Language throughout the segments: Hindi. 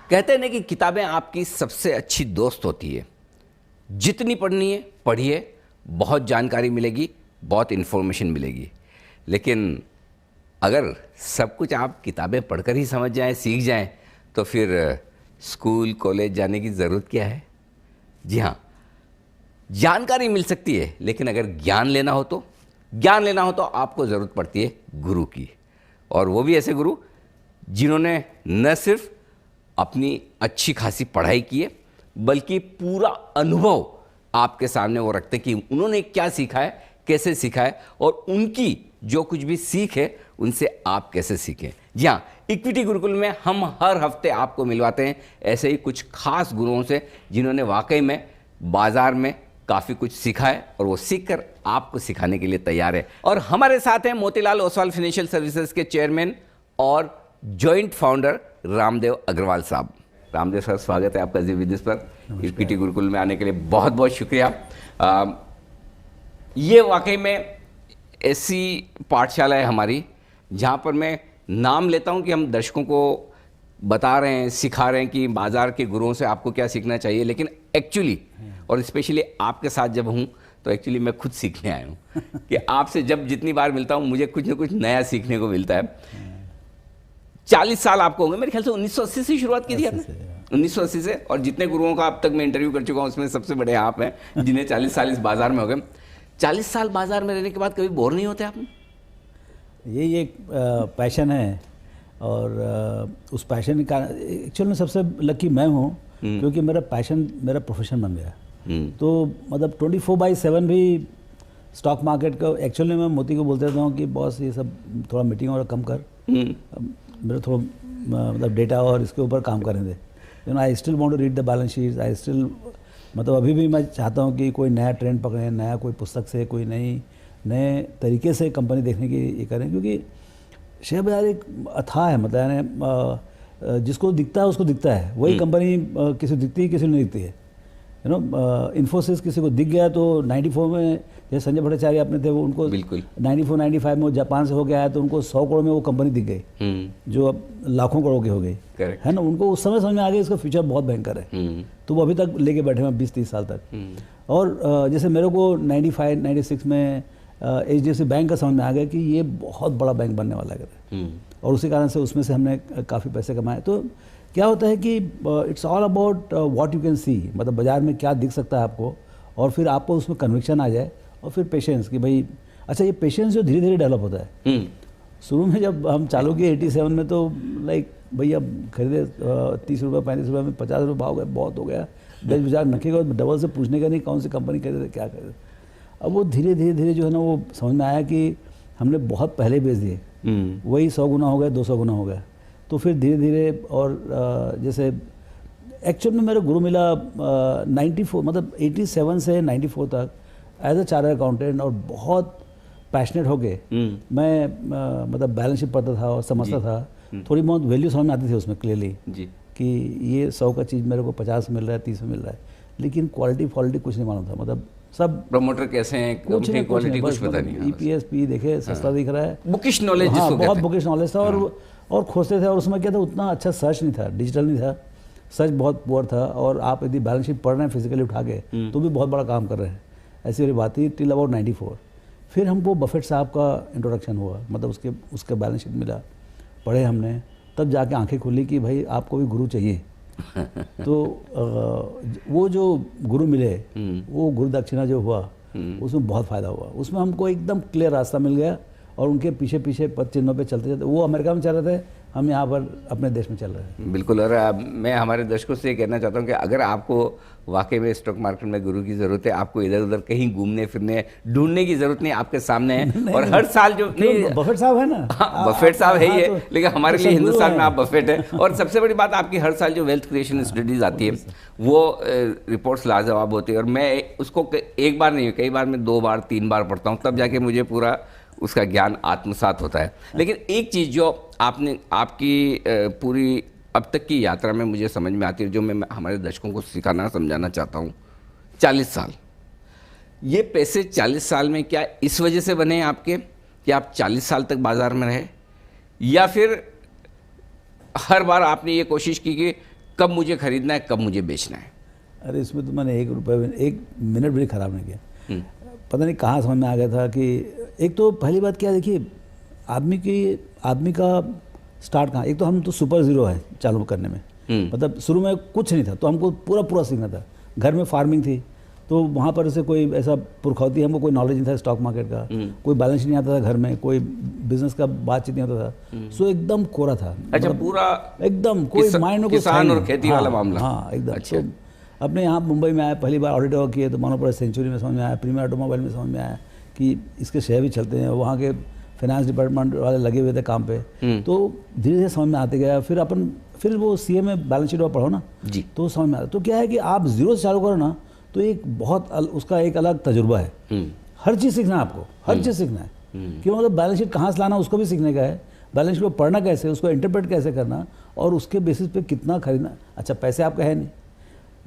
कहते हैं ना कि किताबें आपकी सबसे अच्छी दोस्त होती है। जितनी पढ़नी है पढ़िए, बहुत जानकारी मिलेगी, बहुत इन्फॉर्मेशन मिलेगी। लेकिन अगर सब कुछ आप किताबें पढ़कर ही समझ जाएं, सीख जाएं, तो फिर स्कूल कॉलेज जाने की ज़रूरत क्या है। जी हाँ, जानकारी मिल सकती है, लेकिन अगर ज्ञान लेना हो तो आपको ज़रूरत पड़ती है गुरु की। और वो भी ऐसे गुरु जिन्होंने न सिर्फ अपनी अच्छी खासी पढ़ाई की है, बल्कि पूरा अनुभव आपके सामने वो रखते कि उन्होंने क्या सीखा है, कैसे सीखा है, और उनकी जो कुछ भी सीख है उनसे आप कैसे सीखें। जी हाँ, इक्विटी गुरुकुल में हम हर हफ्ते आपको मिलवाते हैं ऐसे ही कुछ खास गुरुओं से जिन्होंने वाकई में बाजार में काफ़ी कुछ सीखा है और वो सीखकर आपको सिखाने के लिए तैयार है। और हमारे साथ हैं मोतीलाल ओसवाल फाइनेंशियल सर्विसेज के चेयरमैन और जॉइंट फाउंडर रामदेव अग्रवाल साहब। रामदेव सर, स्वागत है आपका जी बिजनेस पर। इक्विटी गुरुकुल में आने के लिए बहुत बहुत शुक्रिया। ये वाकई में ऐसी पाठशाला है हमारी जहाँ पर मैं नाम लेता हूँ कि हम दर्शकों को बता रहे हैं, सिखा रहे हैं कि बाजार के गुरुओं से आपको क्या सीखना चाहिए। लेकिन एक्चुअली और स्पेशली आपके साथ जब हूँ तो एक्चुअली मैं खुद सीखने आया हूँ कि आपसे जब जितनी बार मिलता हूँ मुझे कुछ ना कुछ नया सीखने को मिलता है। 40 साल आपको होंगे मेरे ख्याल से। 1980 से शुरुआत की थी आपने? 1980 से। और जितने गुरुओं का अब तक मैं इंटरव्यू कर चुका हूँ उसमें सबसे बड़े आप हैं जिन्हें 40 साल इस बाजार में हो गए। 40 साल बाजार में रहने के बाद कभी बोर नहीं होते आप? यही एक पैशन है और उस पैशन का एक्चुअल में सबसे लकी मैं हूँ क्योंकि मेरा पैशन मेरा प्रोफेशन बन गया। तो मतलब 24/7 भी स्टॉक मार्केट का एक्चुअली मैं मोती को बोलते रहता हूँ कि बॉस ये सब थोड़ा मीटिंग और कम कर, मेरा थोड़ा मतलब डेटा और इसके ऊपर काम करने दे। You know I still want to read the balance sheet, I still मतलब अभी भी मैं चाहता हूँ कि कोई नया ट्रेंड पकड़ें, नया कोई पुस्तक से कोई नए तरीके से कंपनी देखने की ये करें। क्योंकि शेयर बाजार एक अथाह है, मतलब यानी जिसको दिखता है उसको दिखता है। वही कंपनी किसी दिखती है, किसी नहीं दिखती है। यू नो इन्फोसिस किसी को दिख गया तो 94 में जैसे संजय भट्टाचार्य अपने थे वो उनको बिल्कुल 94-95 में वो जापान से होके आया तो उनको 100 करोड़ में वो कंपनी दिख गई जो अब लाखों करोड़ की हो गई है ना। उनको उस समय समझ में आ गया इसका फ्यूचर बहुत भयंकर है, तो वो अभी तक लेके बैठे हैं 20-30 साल तक। और जैसे मेरे को 95-96 में HDFC बैंक का समझ में आ गया कि ये बहुत बड़ा बैंक बनने वाला है और उसी कारण से उसमें से हमने काफ़ी पैसे कमाए। तो क्या होता है कि it's all about what you can see, मतलब बाजार में क्या दिख सकता है आपको और फिर आपको उसमें कन्विक्शन आ जाए और फिर पेशेंस कि भाई अच्छा ये पेशेंस जो धीरे धीरे डेवलप होता है। शुरू में जब हम चालू किए 87 में तो लाइक भैया खरीदे 30 रुपये 35 रुपये में 50 रुपये भाव गए, बहुत हो गया। 10 बाजार नखेगा डबल से पूछने का नहीं कौन सी कंपनी खरीदे क्या खरीदे। अब वो धीरे धीरे जो है ना वो समझ में आया कि हमने बहुत पहले बेच दिए, वही 100 गुना हो गया, 200 गुना हो गया। तो फिर धीरे धीरे और जैसे एक्चुअल में मेरा गुरु मिला 94 मतलब 87 से 94 तक एज अ चार्टर्ड अकाउंटेंट और बहुत पैशनेट होके मैं मतलब बैलेंस शीट पढ़ता था और समझता था। थोड़ी बहुत वैल्यू समझ में आती थी उसमें क्लियरली कि ये 100 का चीज़ मेरे को 50 मिल रहा है, 30 में मिल रहा है, लेकिन क्वालिटी कुछ नहीं मालूम था। मतलब सब प्रमोटर कैसे हैं, कंपनी क्वालिटी कुछ पता नहीं। EPS P देखे सस्ता दिख रहा है, बुकिश नॉलेज हाँ, बहुत बुकिश नॉलेज था और खोजते थे। और उसमें क्या था उतना अच्छा सर्च नहीं था, डिजिटल नहीं था, सर्च बहुत पुअर था। और आप यदि बैलेंस शीट पढ़ रहे हैं फिजिकली उठा के तो भी बहुत बड़ा काम कर रहे हैं। ऐसी वाली बात थी टिल अबाउट 94। फिर हमको बफेट साहब का इंट्रोडक्शन हुआ, मतलब उसके बैलेंस शीट मिला, पढ़े हमने, तब जाके आंखें खुली कि भाई आपको भी गुरु चाहिए। तो वो जो गुरु मिले वो गुरु दक्षिणा जो हुआ उसमें बहुत फ़ायदा हुआ। उसमें हमको एकदम क्लियर रास्ता मिल गया और उनके पीछे पीछे पद चिन्हों पे चलते चलते वो अमेरिका में चल रहे थे, हम यहाँ पर अपने देश में चल रहे हैं। बिल्कुल। और मैं हमारे दर्शकों से ये कहना चाहता हूँ कि अगर आपको वाकई में स्टॉक मार्केट में गुरु की ज़रूरत है, आपको इधर उधर कहीं घूमने फिरने ढूंढने की ज़रूरत नहीं, आपके सामने है। और हर साल जो नहीं बफेट साहब है ना, बफेट साहब है ही है, लेकिन हमारे लिए हिंदुस्तान में आप बफेट है। और सबसे बड़ी बात आपकी हर साल जो वेल्थ क्रिएशन स्टडीज़ आती है वो रिपोर्ट्स लाजवाब होती है। और मैं उसको एक बार नहीं, कई बार मैं 2 बार 3 बार पढ़ता हूँ, तब जाके मुझे पूरा उसका ज्ञान आत्मसात होता है। लेकिन एक चीज़ जो आपकी पूरी अब तक की यात्रा में मुझे समझ में आती है, जो मैं हमारे दर्शकों को सिखाना समझाना चाहता हूँ, 40 साल, ये पैसे 40 साल में क्या इस वजह से बने आपके कि आप 40 साल तक बाजार में रहे, या फिर हर बार आपने ये कोशिश की कि कब मुझे खरीदना है, कब मुझे बेचना है? अरे इसमें तो मैंने 1 मिनट भी खराब नहीं किया। पता नहीं कहाँ समझ में आ गया था कि एक तो पहली बात क्या, देखिए आदमी का स्टार्ट कहाँ, एक तो हम तो सुपर ज़ीरो है चालू करने में, मतलब शुरू में कुछ नहीं था तो हमको पूरा सीखना था। घर में फार्मिंग थी तो वहाँ पर से कोई ऐसा पुरखौती, हमको कोई नॉलेज नहीं था स्टॉक मार्केट का, कोई बैलेंस नहीं आता था घर में, कोई बिजनेस का बातचीत नहीं होता था, सो एकदम कोरा था। अच्छा, पूरा एकदम कोई माइंड में किसान और खेती वाला मामला। हाँ एकदम। अच्छा। तो अपने यहाँ मुंबई में आया, पहली बार ऑडिट वर्क किए तो मानो पड़ा सेंचुरी में समझ में आया, प्रीमियर ऑटोमोबाइल में समझ में आया कि इसके शेयर भी चलते हैं, वहाँ के फाइनेंस डिपार्टमेंट वाले लगे हुए थे काम पे, तो धीरे धीरे समझ में आते गया। फिर वो सीए में बैलेंस शीट पढ़ो ना जी, तो समझ में आता। तो क्या है कि आप जीरो से चालू करो ना तो एक बहुत उसका एक अलग तजुर्बा है। हर चीज़ सीखना है आपको, हर चीज़ सीखना है कि मतलब बैलेंस शीट कहाँ से लाना उसको भी सीखने का है, बैलेंस शीट को पढ़ना कैसे, उसको इंटरप्रेट कैसे करना और उसके बेसिस पे कितना खरीदना। अच्छा, पैसे आपका है नहीं,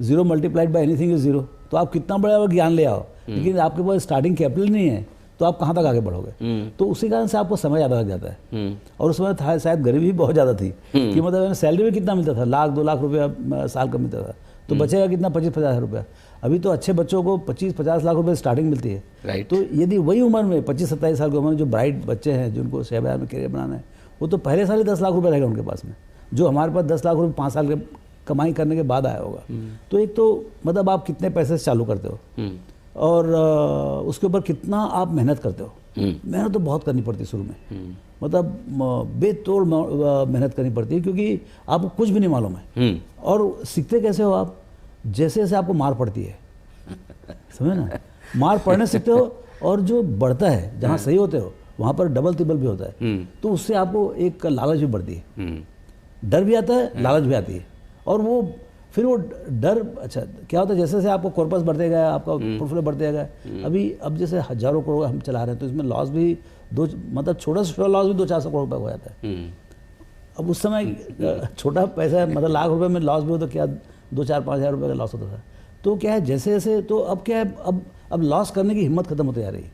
0 मल्टीप्लाइड बाय एनीथिंग इज 0, तो आप कितना बड़ा ज्ञान ले आओ, लेकिन आपके पास स्टार्टिंग कैपिटल नहीं है तो आप कहाँ तक आगे बढ़ोगे। तो उसी कारण से आपको समय ज़्यादा लग जाता है। और उस समय था शायद गरीबी भी बहुत ज़्यादा थी कि मतलब सैलरी भी कितना मिलता था, 1-2 लाख रुपया साल का मिलता था, तो बचेगा कितना, 25-50 रुपया। अभी तो अच्छे बच्चों को 25-50 लाख रुपए स्टार्टिंग मिलती है। राइट। तो यदि वही उम्र में 25-27 साल की उम्र में जो ब्राइट बच्चे हैं जिनको शेयर बाजार में करियर बनाना है, वो तो पहले साल ही 10 लाख रुपए रहेगा उनके पास में, जो हमारे पास 10 लाख रुपए 5 साल के कमाई करने के बाद आया होगा। तो एक तो मतलब आप कितने पैसे से चालू करते हो और उसके ऊपर कितना आप मेहनत करते हो। मेहनत तो बहुत करनी पड़ती है शुरू में, मतलब बेतोड़ मेहनत करनी पड़ती है क्योंकि आपको कुछ भी नहीं मालूम है। और सीखते कैसे हो आप, जैसे जैसे आपको मार पड़ती है, समझे ना, मार पड़ने सीखते हो और जो बढ़ता है जहाँ सही होते हो वहाँ पर डबल ट्रिपल भी होता है, तो उससे आपको एक लालच भी बढ़ती है, डर भी आता है, लालच भी आती है। और वो फिर वो डर, अच्छा क्या होता है, जैसे जैसे आपको कॉर्पस बढ़ते गया, आपका पोर्टफोलियो बढ़ते गया, अब जैसे हजारों करोड़ हम चला रहे हैं तो इसमें लॉस भी मतलब छोटा सा लॉस भी 200-400 करोड़ रुपये हो जाता है। अब उस समय छोटा पैसा मतलब लाख रुपए में लॉस भी हो तो क्या 2-4-5 हज़ार रुपये का लॉस होता था। तो क्या है, जैसे जैसे तो अब क्या है, अब लॉस करने की हिम्मत खत्म होती जा रही है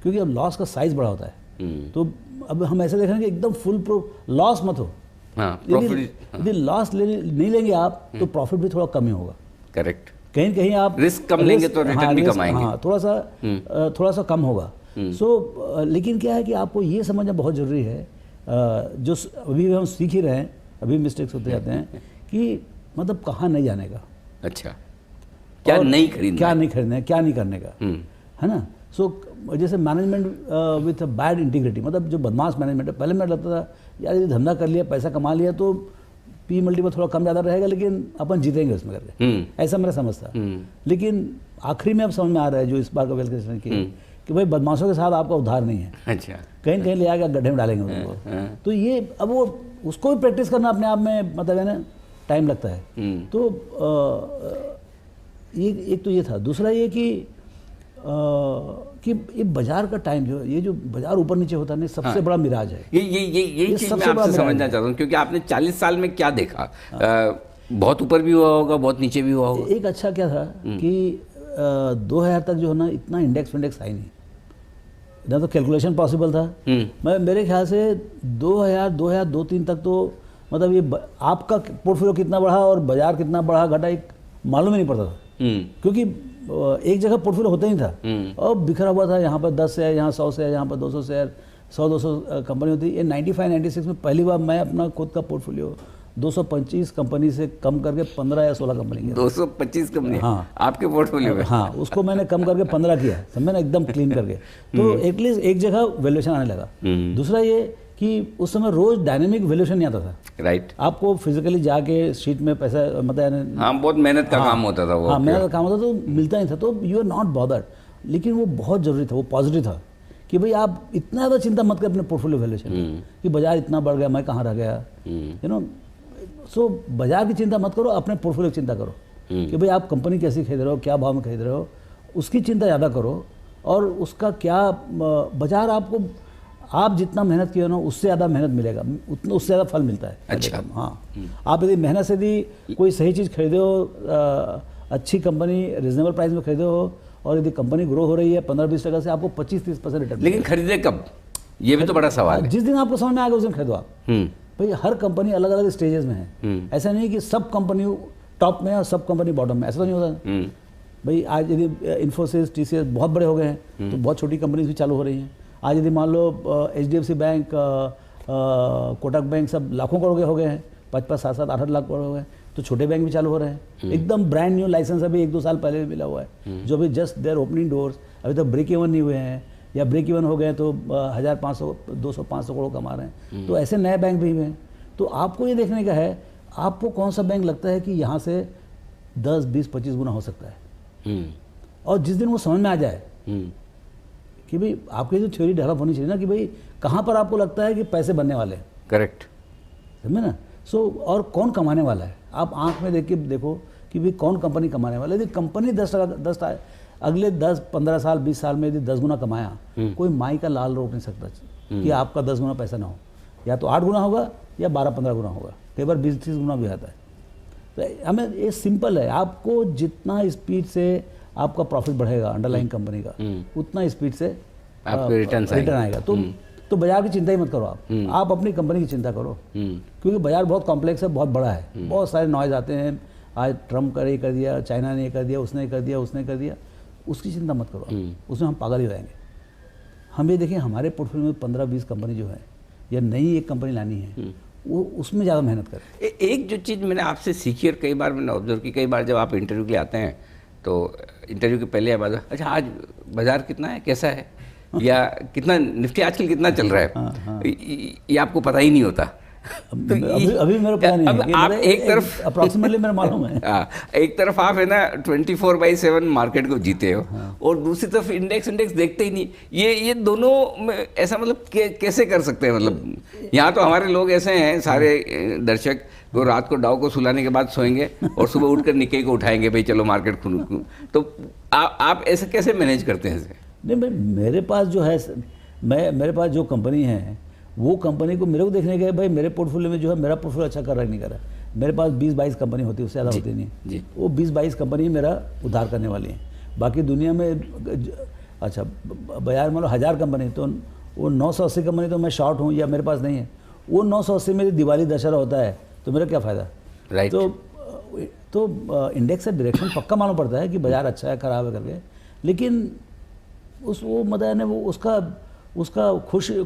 क्योंकि अब लॉस का साइज बड़ा होता है। तो अब हम ऐसे देख रहे हैं कि एकदम फुल लॉस मत हो। यदि लॉस नहीं लेंगे आप तो प्रॉफिट भी थोड़ा कम ही होगा। करेक्ट। कहीं कहीं आप रिस्क कम लेंगे तो रिटर्न भी कम आएंगे। हाँ, थोड़ा सा कम होगा। सो लेकिन क्या है कि आपको ये समझना बहुत ज़रूरी है, जो अभी हम सीख ही रहे हैं, अभी मिस्टेक्स होते जाते हैं कि मतलब कहाँ नहीं जाने का। अच्छा, क्या नहीं खरीदना, क्या नहीं खरीदना है, क्या नहीं करने का, है ना। सो जैसे मैनेजमेंट विथ बैड इंटीग्रिटी, मतलब जो बदमाश मैनेजमेंट है, पहले मैं लगता था यार ये धंधा कर लिया, पैसा कमा लिया तो पी मल्टीपल थोड़ा कम ज़्यादा रहेगा लेकिन अपन जीतेंगे उसमें करके, ऐसा मेरा समझ था। लेकिन आखिरी में अब समझ में आ रहा है जो इस बार का वेल्थ कि भाई बदमाशों के साथ आपका उद्धार नहीं है। अच्छा, कहीं कहीं ले आकर गड्ढे में डालेंगे उनको। तो ये अब वो उसको भी प्रैक्टिस करना अपने आप में मतलब है ना, टाइम लगता है। तो ये एक तो ये था। दूसरा ये कि ये बाजार का टाइम जो ये जो बाजार ऊपर नीचे होता है, सबसे बड़ा मिराज है। ये चीज़ मैं आपसे समझना चाहता हूँ क्योंकि आपने 40 साल में क्या देखा, बहुत ऊपर भी हुआ होगा, बहुत नीचे भी हुआ होगा। एक अच्छा क्या था कि 2000 तक जो है ना इतना इंडेक्स आई नहीं, इतना तो कैलकुलेशन पॉसिबल था। मैं मेरे ख्याल से 2002-2003 तक तो मतलब ये आपका पोर्टफोलियो कितना बढ़ा और बाजार कितना बढ़ा घटा एक मालूम ही नहीं पड़ता था क्योंकि एक जगह पोर्टफोलियो होता ही था और बिखरा हुआ था। यहाँ पर 10 शेयर, यहाँ 100 शेयर, यहाँ पर 200 शेयर, 100-200 कंपनी होती है। 95-96 में पहली बार मैं अपना खुद का पोर्टफोलियो 225 कंपनी से कम करके 15 या 16 कंपनी किया। 225 कंपनी? हाँ, आपके पोर्टफोलियो में? हाँ, उसको मैंने कम करके 15 किया, समझे ना, एकदम क्लीन करके। तो एटलीस्ट एक जगह वैल्यूएशन आने लगा। दूसरा ये कि उस समय रोज डायनेमिक वैल्यूएशन नहीं आता था। राइट। आपको फिजिकली जाके शीट में पैसा मतलब हाँ, बहुत मेहनत का काम होता था वो। हाँ, मेहनत का काम होता तो मिलता नहीं था, तो यू आर नॉट बॉदर्ड। लेकिन वो बहुत जरूरी था, वो पॉजिटिव था कि भाई आप इतना ज़्यादा चिंता मत कर अपने पोर्टफोलियो वैल्यूएशन कि बाजार इतना बढ़ गया, मैं कहाँ रह गया, यू नो। सो बाजार की चिंता मत करो, अपने पोर्टफोलियो की चिंता करो कि भाई आप कंपनी कैसी खरीद रहे हो, क्या भाव में खरीद रहे हो, उसकी चिंता ज़्यादा करो। और उसका क्या बाजार आपको, आप जितना मेहनत किए ना उससे ज़्यादा मेहनत मिलेगा, उतना उससे ज़्यादा फल मिलता है। अच्छा। हाँ, आप यदि मेहनत से यदि कोई सही चीज़ खरीदे हो, अच्छी कंपनी रिजनेबल प्राइस में खरीदे हो और यदि कंपनी ग्रो हो रही है 15-20% से, आपको 25-30% रिटर्न। लेकिन खरीदे कब, ये भी तो बड़ा सवाल है। जिस दिन आपको समझ में आ गया उस दिन खरीदो आप। भाई हर कंपनी अलग अलग स्टेजेस में है। ऐसा नहीं कि सब कंपनी टॉप में है और सब कंपनी बॉटम में, ऐसा तो नहीं होता। भाई आज यदि इन्फोसिस, TCS बहुत बड़े हो गए हैं तो बहुत छोटी कंपनीज भी चालू हो रही हैं। आज यदि मान लो HDFC बैंक, कोटक बैंक सब लाखों करोड़ के हो गए हैं, 5-5, 7-7, 8-8 लाख करोड़ हो गए, तो छोटे बैंक भी चालू हो रहे हैं। एकदम ब्रांड न्यू लाइसेंस अभी 1-2 साल पहले भी मिला हुआ है, जो अभी जस्ट देयर ओपनिंग डोर्स, अभी तो ब्रेक इवन नहीं हुए हैं या ब्रेक इवन हो गए तो 1500, 200, 500 करोड़ कमा रहे हैं। तो ऐसे नए बैंक भी हैं। तो आपको ये देखने का है आपको कौन सा बैंक लगता है कि यहाँ से 10, 20, 25 गुना हो सकता है। और जिस दिन वो समझ में आ जाए कि भाई आपकी जो थ्योरी डेवलप होनी चाहिए ना कि भाई कहाँ पर आपको लगता है कि पैसे बनने वाले हैं। करेक्ट, समझे ना। और कौन कमाने वाला है, आप आंख में देख के देखो कि भाई कौन कंपनी कमाने वाला है। यदि कंपनी 10 अगले 10-15 साल 20 साल में यदि 10 गुना कमाया, कोई माई का लाल रोक नहीं सकता कि आपका 10 गुना पैसा ना हो। या तो 8 गुना होगा या 12-15 गुना होगा, कई बार 20-30 गुना भी आता है। तो हमें ये सिंपल है, आपको जितना स्पीड से आपका प्रॉफिट बढ़ेगा अंडरलाइंग कंपनी का, उतना स्पीड से आपको रिटर्न आएगा। तो बाजार की चिंता ही मत करो आप अपनी कंपनी की चिंता करो, क्योंकि बाजार बहुत कॉम्प्लेक्स है, बहुत बड़ा है, बहुत सारे नॉइज आते हैं। आज ट्रम्प का ये कर दिया, चाइना ने ये कर दिया, उसने कर दिया, उसने कर दिया, उसकी चिंता मत करो, उसमें हम पागल ही रहेंगे। हम ये देखें हमारे पोर्टफोलियो में 15-20 कंपनी जो है या नई एक कंपनी लानी है, वो उसमें ज़्यादा मेहनत करें। एक जो चीज़ मैंने आपसे सीखी और कई बार मैंने ऑब्जर्व की, कई बार जब आप इंटरव्यू के लिए आते हैं तो इंटरव्यू के पहले या बाद, अच्छा आज बाजार कितना है, कैसा है, या कितना निफ्टी आजकल कितना चल रहा है, ये आपको पता ही नहीं होता। तो अभी मेरे पता नहीं है। आप एक तरफ अप्रॉक्सीमेटली मेरा मालूम है। एक तरफ आप है ना 24/7 मार्केट को जीते हो, और दूसरी तरफ इंडेक्स देखते ही नहीं। ये दोनों में ऐसा मतलब कैसे कर सकते हैं? मतलब यहाँ तो हमारे लोग ऐसे हैं, सारे दर्शक, वो रात को डाउ को सुलाने के बाद सोएंगे और सुबह उठकर निक्के को उठाएंगे, भाई चलो मार्केट खुल। तो आप ऐसे कैसे मैनेज करते हैं? नहीं भाई, मेरे पास जो है, मेरे पास जो कंपनी है वो कंपनी को मेरे को देखने का है। भाई मेरे पोर्टफोलियो में जो है, मेरा पोर्टफोलियो अच्छा कर रहा है नहीं कर रहा है। मेरे पास 20-22 कंपनी होती है, उससे ज़्यादा होती नहीं। वो 20-22 कंपनी मेरा उधार करने वाली है। बाकी दुनिया में अच्छा बाजार मान लो 1000 कंपनी, तो वो 980 कंपनी तो मैं शॉर्ट हूँ या मेरे पास नहीं है। वो 980 में दिवाली दशहरा होता है तो मेरा क्या फ़ायदा? राइट। तो इंडेक्स से डायरेक्शन पक्का मालूम पड़ता है कि बाजार अच्छा है खराब है करके, लेकिन वो मतलब वो उसका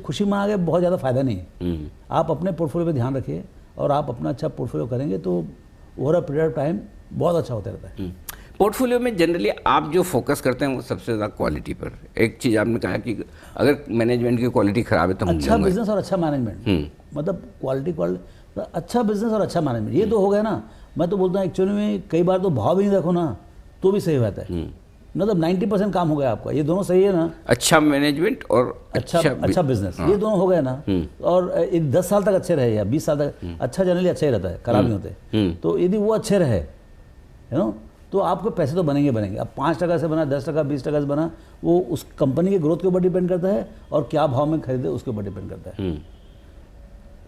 खुशी मना के बहुत ज़्यादा फायदा नहीं है। आप अपने पोर्टफोलियो पे ध्यान रखिए और आप अपना अच्छा पोर्टफोलियो करेंगे तो over a period of time बहुत अच्छा होता रहता है। पोर्टफोलियो में जनरली आप जो फोकस करते हैं वो सबसे ज़्यादा क्वालिटी पर। एक चीज़ आपने कहा कि अगर मैनेजमेंट की क्वालिटी खराब है तो अच्छा बिजनेस और अच्छा मैनेजमेंट, मतलब क्वालिटी अच्छा बिजनेस और अच्छा मैनेजमेंट, ये तो हो गया ना। मैं तो बोलता हूँ एक्चुअली में कई बार तो भाव भी नहीं रखो ना तो भी सही रहता है। मतलब 90% काम हो गया आपका, ये दोनों सही है ना। अच्छा मैनेजमेंट और अच्छा बिजनेस, ये दोनों हो गए ना। और 10 साल तक अच्छे रहे या 20 साल तक, अच्छा जनरली अच्छा ही रहता है, खराब नहीं होते। तो यदि वो अच्छे रहे, है ना, तो आपके पैसे तो बनेंगे। अब 5% से बना, 10%, 20% से बना, वो उस कंपनी के ग्रोथ के ऊपर डिपेंड करता है और क्या भाव में खरीदे उसके ऊपर डिपेंड करता है।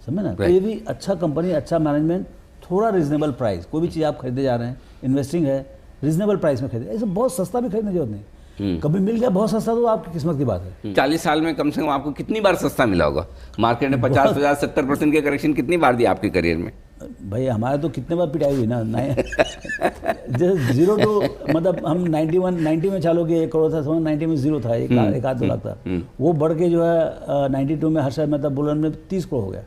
समझे ना। तो यदि अच्छा कंपनी, अच्छा मैनेजमेंट, थोड़ा रीजनेबल प्राइस, कोई भी चीज़ आप खरीदे जा रहे हैं, इन्वेस्टिंग है, रीजनेबल प्राइस में खरीदे। ऐसे बहुत सस्ता भी खरीदने की जरूरत नहीं। कभी मिल गया बहुत सस्ता तो आपकी किस्मत की बात है। 40 साल में कम से कम आपको कितनी बार सस्ता मिला होगा? मार्केट ने 50, 70% के करेक्शन कितनी बार दिया आपके करियर में? भाई हमारे तो कितने बार पिटाई हुई ना। जैसे 0 टू मतलब हम 90 में चालू किए 1 करोड़ था, 90 में 0 था, एक आध 2 लाख था। वो बढ़ के जो है 92 में हर्षद मेहता बुलन में 30 करोड़ हो गया।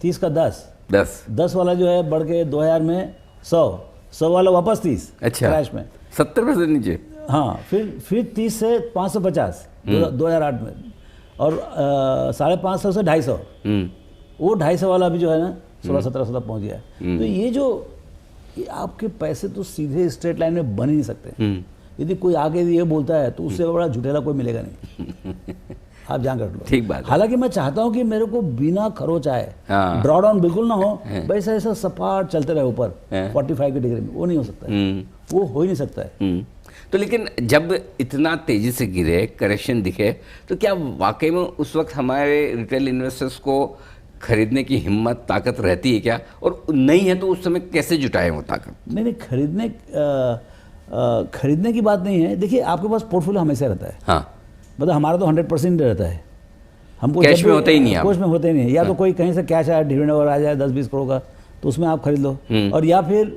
30 का 10 वाला जो है बढ़ के 2000 में 100 वाला वापस 30। अच्छा, क्रैश में 70% नीचे। हाँ, फिर 30 से 550 2008 में, और 550 से 250। वो 250 वाला भी जो है ना 16-17 तक पहुंच गया। तो ये आपके पैसे तो सीधे स्ट्रेट लाइन में बन ही नहीं सकते। यदि कोई आगे ये बोलता है तो उससे बड़ा झूठेला कोई मिलेगा नहीं। आप जान कर लो। ठीक बात। हालांकि मैं चाहता हूं कि मेरे को बिना खरोच आए, ड्रॉ डाउन बिल्कुल ना हो, वैसा ऐसा सपाट चलते रहे ऊपर 45 की डिग्री में, वो नहीं हो सकता है। वो हो ही नहीं सकता है। तो लेकिन जब इतना तेजी से गिरे, करेक्शन दिखे, तो क्या वाकई में उस वक्त हमारे रिटेल इन्वेस्टर्स को खरीदने की हिम्मत, ताकत रहती है क्या? और नहीं है तो उस समय कैसे जुटाएं वो ताकत? नहीं, खरीदने की बात नहीं है। देखिए आपके पास पोर्टफोलियो हमेशा रहता है। हाँ, मतलब हमारा तो 100% रहता है। हमको कैश जब में भी- होते ही नहीं आप। कैश में होते ही नहीं, या तो कोई कहीं से कैश आया डिविडेंड वगैरह आ जाए 10-20 करोड़ का, तो उसमें आप खरीद लो, और या फिर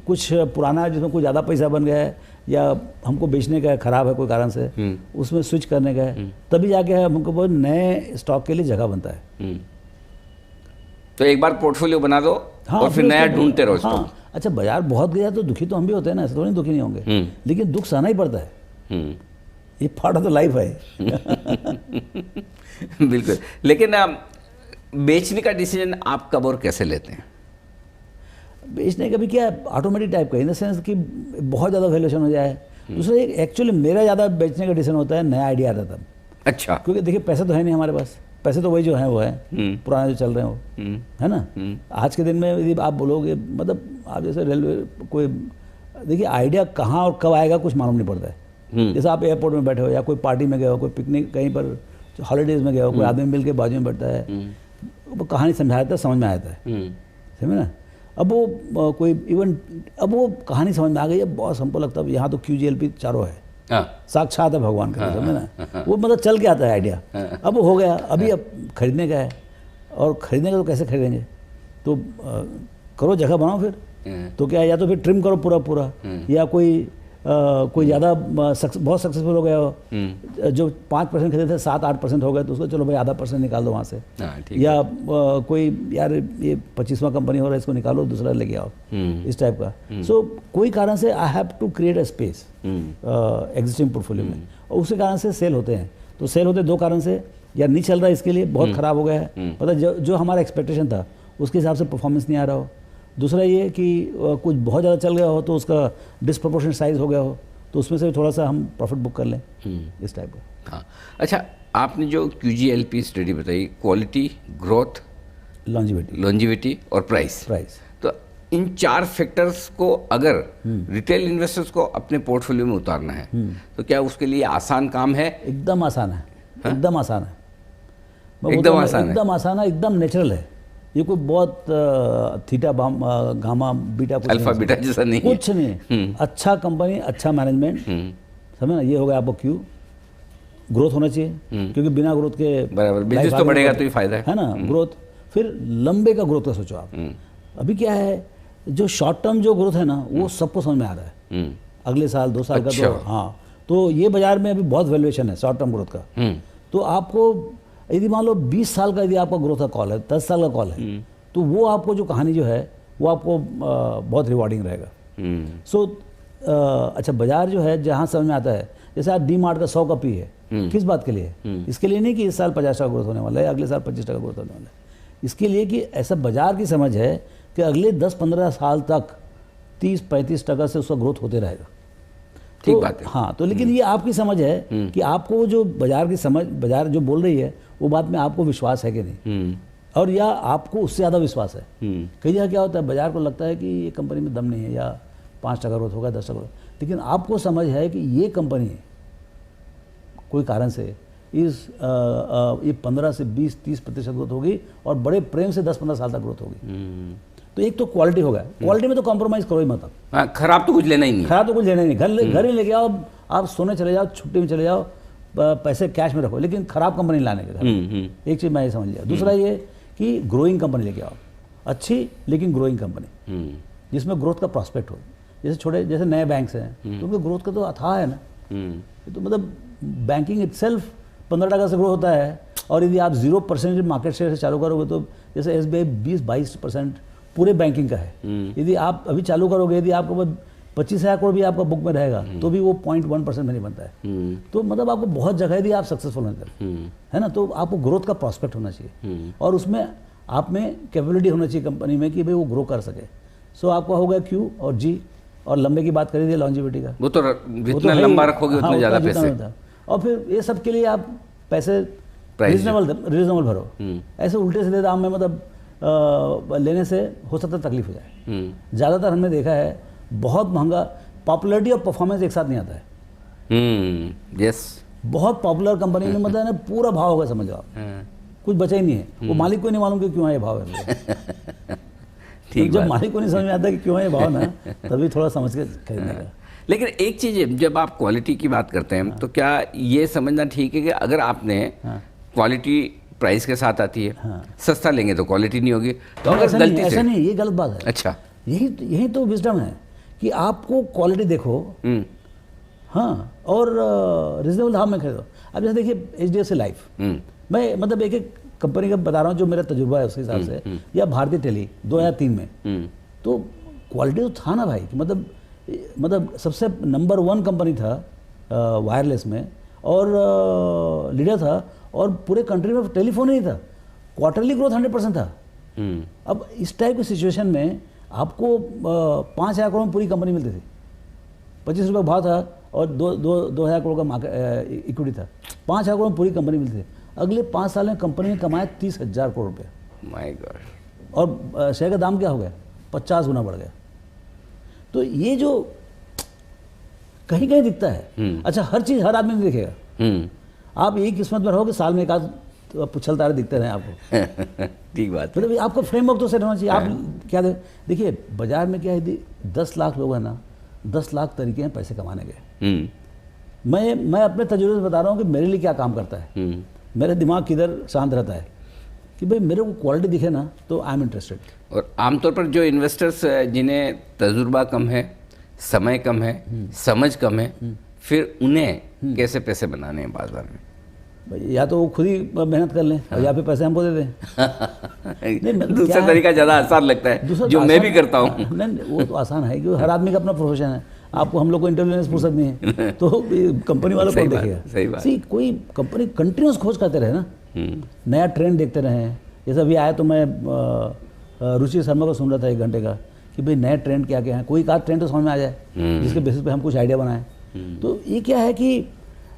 कुछ पुराना जिसमें कुछ ज़्यादा पैसा बन गया है या हमको बेचने का है, खराब है कोई कारण से, उसमें स्विच करने का है, तभी जाके हमको वो नए स्टॉक के लिए जगह बनता है। तो एक बार पोर्टफोलियो बना दो और फिर नया उसको- ढूंढते रहो हाँ, स्टॉक। अच्छा बाजार बहुत गया तो दुखी तो हम भी होते हैं ना, ऐसे थोड़ी दुखी नहीं होंगे, लेकिन दुख सहना ही पड़ता है, हम्म, ये पार्ट ऑफ द लाइफ है। बिल्कुल। लेकिन बेचने का डिसीजन आप कब और कैसे लेते हैं? बेचने का भी क्या है, ऑटोमेटिक टाइप का, इन द सेंस कि बहुत ज़्यादा वैल्यूएशन हो जाए। दूसरा एक एक्चुअली मेरा ज़्यादा बेचने का डिसीजन होता है नया आइडिया आता तब, अच्छा। क्योंकि देखिए पैसे तो है नहीं हमारे पास, पैसे तो वही जो है वो है, पुराने जो चल रहे हैं वो, है ना। आज के दिन में यदि आप बोलोगे, मतलब आप जैसे रेलवे कोई, देखिए आइडिया कहाँ और कब आएगा कुछ मालूम नहीं पड़ता है। जैसे आप एयरपोर्ट में बैठे हो या कोई पार्टी में गए हो, कोई पिकनिक कहीं पर हॉलीडेज में गए हो, कोई आदमी मिल के बाजू में बैठता है, वो कहानी समझाता है, समझ में आता है, समझे ना। अब वो कोई इवन अब वो कहानी समझ में आ गई है, बहुत हमको लगता है यहाँ तो QGLP चारों है, हाँ, साक्षात है भगवान का, समझे ना। वो मतलब चल के आता है आइडिया, अब वो हो गया, अभी अब खरीदने का है, और खरीदने का तो कैसे खरीदेंगे, तो करो जगह बनाओ फिर, तो क्या, या तो फिर ट्रिम करो पूरा पूरा, या कोई ज़्यादा बहुत सक्सेसफुल हो गया हो, जो 5% खरीदे थे 7-8% हो गए, तो उसको चलो भाई आधा % निकाल दो वहाँ से, हाँ, ठीक। या कोई यार ये 25वां कंपनी हो रहा है, इसको निकालो दूसरा लेके आओ, इस टाइप का। सो कोई कारण से I have to create a space existing portfolio में, और उसी कारण से सेल होते हैं। तो सेल होते दो कारण से, या नहीं चल रहा है इसके लिए, बहुत ख़राब हो गया है, मतलब जो हमारा एक्सपेक्टेशन था उसके हिसाब से परफॉर्मेंस नहीं आ रहा हो। दूसरा ये कि कुछ बहुत ज़्यादा चल गया हो तो उसका डिस्प्रोपोर्शनेट साइज़ हो गया हो, तो उसमें से भी थोड़ा सा हम प्रॉफिट बुक कर लें, इस टाइप का। हाँ, अच्छा, आपने जो QGLP स्टडी बताई, क्वालिटी, ग्रोथ, लॉन्जिविटी और प्राइस, तो इन 4 फैक्टर्स को अगर रिटेल इन्वेस्टर्स को अपने पोर्टफोलियो में उतारना है, तो क्या उसके लिए आसान काम है? एकदम आसान है, एकदम आसान है, एकदम आसान है, एकदम आसान है, एकदम नेचुरल है। ये कोई बहुत थीटा गामा बीटा कुछ अल्फा बीटा जैसा नहीं, कुछ नहीं। अच्छा कंपनी, अच्छा मैनेजमेंट, समझे ना, ये हो गया आपको क्यू। ग्रोथ होना चाहिए, क्योंकि बिना ग्रोथ के बराबर बिजनेस तो बढ़ेगा तो ही फायदा है ना, ग्रोथ। फिर लंबे का ग्रोथ का सोचो आप। अभी क्या है, जो शॉर्ट टर्म जो ग्रोथ है ना, वो सबको समझ में आ रहा है, अगले साल 2 साल का, तो हाँ, तो ये बाजार में अभी बहुत वैल्यूएशन है शॉर्ट टर्म ग्रोथ का। तो आपको यदि मान लो 20 साल का यदि आपका ग्रोथ का कॉल है, 10 साल का कॉल है, तो वो आपको जो कहानी जो है वो आपको बहुत रिवॉर्डिंग रहेगा। सो अच्छा, बाजार जो है जहाँ समझ में आता है, जैसे आज DMart का 100 का P है, किस बात के लिए? इसके लिए नहीं कि इस साल 50% ग्रोथ होने वाला है, अगले साल 25% ग्रोथ होने वाला है, इसके लिए कि ऐसा बाजार की समझ है कि अगले 10-15 साल तक 30-35% से उसका ग्रोथ होते रहेगा। ठीक तो, बात है। हाँ, तो लेकिन ये आपकी समझ है कि आपको जो बाजार की समझ, बाजार जो बोल रही है वो बात में आपको विश्वास है कि नहीं, और या आपको उससे ज़्यादा विश्वास है। कई जगह क्या होता है, बाजार को लगता है कि ये कंपनी में दम नहीं है, या 5% ग्रोथ होगा, 10% ग्रोथ, लेकिन आपको समझ है कि ये कंपनी कोई कारण से ये 15 से 20-30% ग्रोथ होगी, और बड़े प्रेम से 10-15 साल तक ग्रोथ होगी। तो एक तो क्वालिटी होगा, क्वालिटी में तो कॉम्प्रोमाइज़ करो ही मत आप। हाँ, खराब तो कुछ लेना ही नहीं, खराब तो कुछ लेना ही नहीं, घर ही लेके आओ, आप सोने चले जाओ, छुट्टी में चले जाओ, पैसे कैश में रखो, लेकिन खराब कंपनी लाने के घर। एक चीज़ मैं ये समझ लिया। दूसरा ये कि ग्रोइंग कंपनी लेके आओ, अच्छी लेकिन ग्रोइंग कंपनी, जिसमें ग्रोथ का प्रॉस्पेक्ट हो। जैसे नए बैंक्स हैं, तो उनके ग्रोथ का तो अथाह है ना, तो मतलब बैंकिंग इटसेल्फ 15% से ग्रो होता है, और यदि आप 0% मार्केट शेयर से चालू करोगे, तो जैसे SBI 20-22% पूरे बैंकिंग का है, यदि आप अभी चालू करोगे, यदि आपको 25,000 करोड़ भी आपका बुक में रहेगा, तो भी वो 0.1% में नहीं बनता है। तो मतलब आपको बहुत जगह यदि आप सक्सेसफुल होने है ना, तो आपको ग्रोथ का प्रॉस्पेक्ट होना चाहिए, और उसमें आप में कैपेबिलिटी होना चाहिए कंपनी में कि भाई वो ग्रो कर सके। सो आपका हो गया Q और G, और लंबे की बात करी थी लॉन्जिविटी का, वो तो जितना लंबा रखोगे उतने ज़्यादा पैसे, और फिर ये सब के लिए आप पैसे रीजनेबल भरो। ऐसे उल्टे सीधे दाम में मतलब लेने से हो सकता है तकलीफ हो जाए। ज़्यादातर हमने देखा है बहुत महंगा, पॉपुलैरिटी और परफॉर्मेंस एक साथ नहीं आता है। यस, बहुत पॉपुलर कंपनी में मतलब ना पूरा भाव होगा, समझ लो आप, कुछ बचा ही नहीं है, वो मालिक को नहीं मालूम कि क्यों है ये भाव है। ठीक, जब मालिक को नहीं समझ में आता कि क्यों है ये भाव ना, तभी थोड़ा समझ के खरीदने का। लेकिन एक चीज़ है, जब आप क्वालिटी की बात करते हैं, तो क्या ये समझना ठीक है कि अगर आपने क्वालिटी प्राइस के साथ आती है। हाँ। सस्ता लेंगे तो क्वालिटी नहीं होगी। तो अगर ऐसा नहीं, गलती ऐसा से, नहीं, ये गलत बात है। अच्छा, यही तो विजडम है कि आपको क्वालिटी देखो, हाँ, और रिजनेबल दाम में खरीदो। अब जैसे देखिए HDFC लाइफ, मैं मतलब एक एक कंपनी का बता रहा हूँ जो मेरा तजुर्बा है उसके हिसाब से, या भारतीय टेली 2003 में, तो क्वालिटी तो था ना भाई, कि मतलब सबसे नंबर 1 कंपनी था वायरलेस में, और लीडर था, और पूरे कंट्री में टेलीफोन ही था। क्वार्टरली ग्रोथ 100% था। अब इस टाइप की सिचुएशन में आपको 5,000 करोड़ में पूरी कंपनी मिलती थी, 25 रुपये भाव था, और 2,000 करोड़ का मार्केट इक्विटी था, 5,000 करोड़ में पूरी कंपनी मिलती थी। अगले 5 साल में कंपनी ने कमाया 30,000 करोड़ रुपये। My God. और शेयर का दाम क्या हो गया, 50 गुना बढ़ गया। तो ये जो कहीं कहीं दिखता है। अच्छा, हर चीज़ हर आदमी नहीं दिखेगा। आप यही किस्मत में रहो कि साल में एक आध पुछल तारे दिखते रहे आपको। ठीक बात है। मतलब आपका फ्रेमवर्क तो सेट होना चाहिए। आप क्या देखिए, बाजार में क्या है, 10 लाख लोग हैं ना, 10 लाख तरीके हैं पैसे कमाने के। मैं अपने तजुर्बे से बता रहा हूँ कि मेरे लिए क्या काम करता है। मेरा दिमाग किधर शांत रहता है कि भाई मेरे को क्वालिटी दिखे ना तो आई एम इंटरेस्टेड। और आमतौर पर जो इन्वेस्टर्स जिन्हें तजुर्बा कम है, समय कम है, समझ कम है, फिर उन्हें कैसे पैसे बनाने हैं बाजार में? या तो वो खुद ही मेहनत कर लें, या फिर पैसे हमको दे दें। दूसरा तरीका ज़्यादा आसान लगता है, जो मैं भी करता हूँ। नहीं, वो तो आसान है क्योंकि हर आदमी का अपना प्रोफेशन है। आपको हम लोग को इंटेलिजेंस फुर्सत नहीं है, तो कंपनी वालों को देखेगा। सही बात। कोई कंपनी कंटिन्यूस खोज करते रहे ना, नया ट्रेंड देखते रहे। जैसे अभी आया तो मैं रुचि शर्मा को सुन रहा था 1 घंटे का, कि भाई नया ट्रेंड क्या क्या है, कोई एक आध ट्रेंड तो समझ में आ जाए जिसके बेसिस पे हम कुछ आइडिया बनाएं। तो ये क्या है कि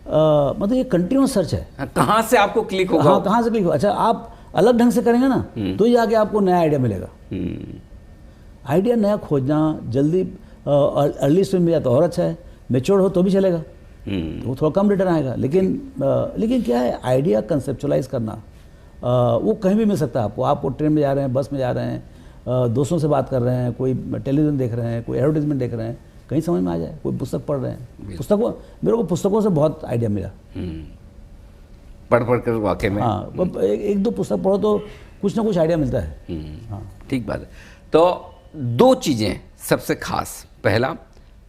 मतलब ये कंटिन्यूस सर्च है। कहाँ से आपको क्लिक होगा? हाँ, कहाँ से क्लिक होगा। अच्छा, आप अलग ढंग से करेंगे ना, तो ही आगे आपको नया आइडिया मिलेगा। आइडिया नया खोजना जल्दी अर्ली स्टेज में या तो और अच्छा है, मैच्योर हो तो भी चलेगा, वो थोड़ा कम रिटर्न आएगा। लेकिन क्या है, आइडिया कंसेप्चुलाइज करना वो कहीं भी मिल सकता है आपको। आपको ट्रेन में जा रहे हैं, बस में जा रहे हैं, दोस्तों से बात कर रहे हैं, कोई टेलीविज़न देख रहे हैं, कोई एडवर्टीजमेंट देख रहे हैं, कहीं समझ में आ जाए, कोई पुस्तक पढ़ रहे हैं। मेरे को पुस्तकों से बहुत आइडिया मिला, पढ़ कर वाकई में। हाँ, एक दो पुस्तक पढ़ो तो कुछ ना कुछ आइडिया मिलता है। हाँ, ठीक बात है। तो 2 चीज़ें सबसे खास, पहला,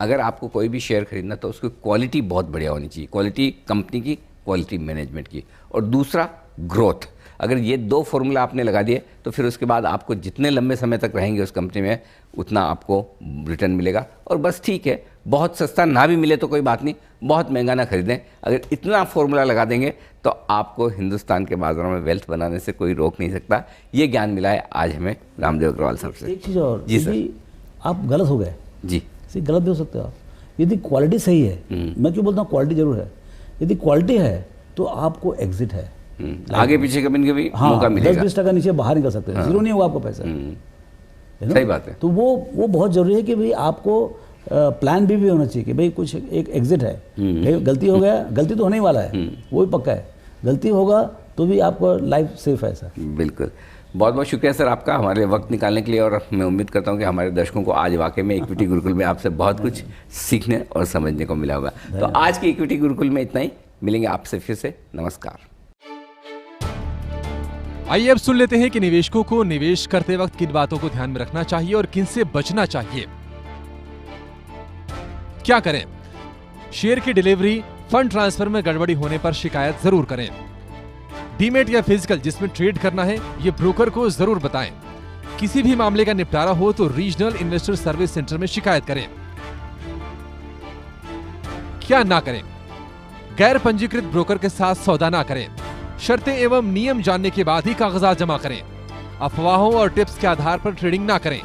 अगर आपको कोई भी शेयर खरीदना तो उसकी क्वालिटी बहुत बढ़िया होनी चाहिए, क्वालिटी कंपनी की, क्वालिटी मैनेजमेंट की। और दूसरा, ग्रोथ। अगर ये 2 फॉर्मूला आपने लगा दिए तो फिर उसके बाद आपको जितने लंबे समय तक रहेंगे उस कंपनी में उतना आपको रिटर्न मिलेगा। और बस ठीक है, बहुत सस्ता ना भी मिले तो कोई बात नहीं, बहुत महंगा ना खरीदें। अगर इतना फॉर्मूला लगा देंगे तो आपको हिंदुस्तान के बाजारों में वेल्थ बनाने से कोई रोक नहीं सकता। ये ज्ञान मिला है आज हमें रामदेव अग्रवाल साहब से। एक चीज़ और, जी सर। आप गलत हो गए जी, गलत भी हो सकते हो आप। यदि क्वालिटी सही है, मैं क्यों बोलता हूँ क्वालिटी जरूर है, यदि क्वालिटी है तो आपको एग्जिट है, आगे पीछे कभी न कभी हाँ, मौका मिलेगा। 10-20% नीचे बाहर निकल सकते हैं, जीरो नहीं होगा आपको पैसा। सही बात है। तो वो बहुत जरूरी है कि भाई आपको प्लान भी होना चाहिए कि भाई कुछ एक एग्जिट है। भाई गलती हो गया, गलती तो होने ही वाला है, वो भी पक्का है, गलती होगा तो भी आपको लाइफ सेफ है। सर बिल्कुल, बहुत बहुत शुक्रिया सर आपका हमारे लिए वक्त निकालने के लिए। और मैं उम्मीद करता हूँ कि हमारे दर्शकों को आज वाकई में इक्विटी गुरुकुल में आपसे बहुत कुछ सीखने और समझने को मिला होगा। तो आज के इक्विटी गुरुकुल में इतना ही, मिलेंगे आपसे फिर से। नमस्कार। आइए अब सुन लेते हैं कि निवेशकों को निवेश करते वक्त किन बातों को ध्यान में रखना चाहिए और किन से बचना चाहिए। क्या करें? शेयर की डिलीवरी, फंड ट्रांसफर में गड़बड़ी होने पर शिकायत जरूर करें। डीमेट या फिजिकल जिसमें ट्रेड करना है, ये ब्रोकर को जरूर बताएं। किसी भी मामले का निपटारा हो तो रीजनल इन्वेस्टर सर्विस सेंटर में शिकायत करें। क्या ना करें? गैर पंजीकृत ब्रोकर के साथ सौदा ना करें। शर्तें एवं नियम जानने के बाद ही कागजात जमा करें। अफवाहों और टिप्स के आधार पर ट्रेडिंग ना करें।